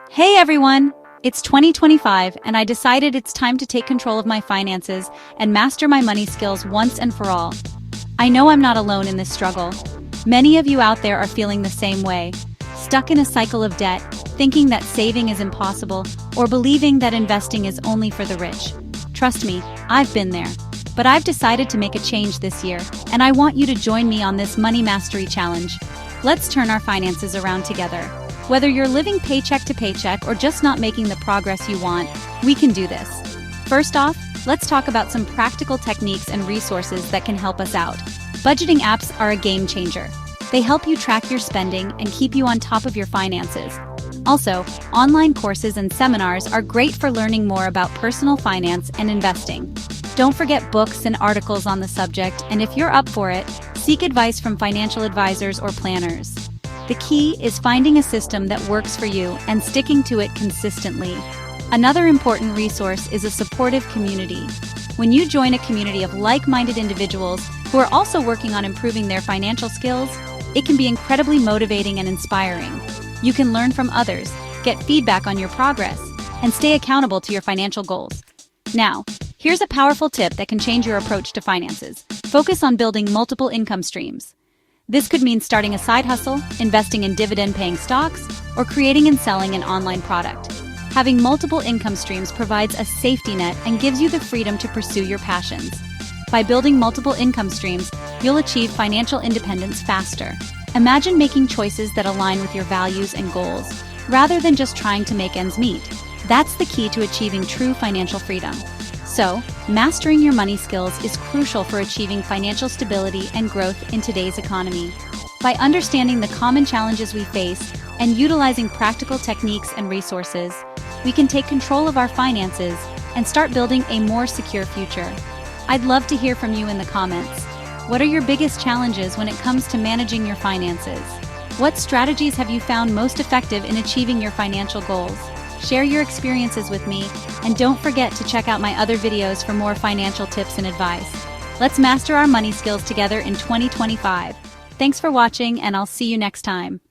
Hey everyone! It's 2025 and I decided it's time to take control of my finances and master my money skills once and for all. I know I'm not alone in this struggle. Many of you out there are feeling the same way, stuck in a cycle of debt, thinking that saving is impossible, or believing that investing is only for the rich. Trust me, I've been there. But I've decided to make a change this year, and I want you to join me on this money mastery challenge. Let's turn our finances around together. Whether you're living paycheck to paycheck or just not making the progress you want, we can do this. First off, let's talk about some practical techniques and resources that can help us out. Budgeting apps are a game changer. They help you track your spending and keep you on top of your finances. Also, online courses and seminars are great for learning more about personal finance and investing. Don't forget books and articles on the subject, and if you're up for it, seek advice from financial advisors or planners. The key is finding a system that works for you and sticking to it consistently. Another important resource is a supportive community. When you join a community of like-minded individuals who are also working on improving their financial skills, it can be incredibly motivating and inspiring. You can learn from others, get feedback on your progress, and stay accountable to your financial goals. Now, here's a powerful tip that can change your approach to finances. Focus on building multiple income streams. This could mean starting a side hustle, investing in dividend-paying stocks, or creating and selling an online product. Having multiple income streams provides a safety net and gives you the freedom to pursue your passions. By building multiple income streams, you'll achieve financial independence faster. Imagine making choices that align with your values and goals, rather than just trying to make ends meet. That's the key to achieving true financial freedom. So, mastering your money skills is crucial for achieving financial stability and growth in today's economy. By understanding the common challenges we face and utilizing practical techniques and resources, we can take control of our finances and start building a more secure future. I'd love to hear from you in the comments. What are your biggest challenges when it comes to managing your finances? What strategies have you found most effective in achieving your financial goals? Share your experiences with me, and don't forget to check out my other videos for more financial tips and advice. Let's master our money skills together in 2025. Thanks for watching, and I'll see you next time.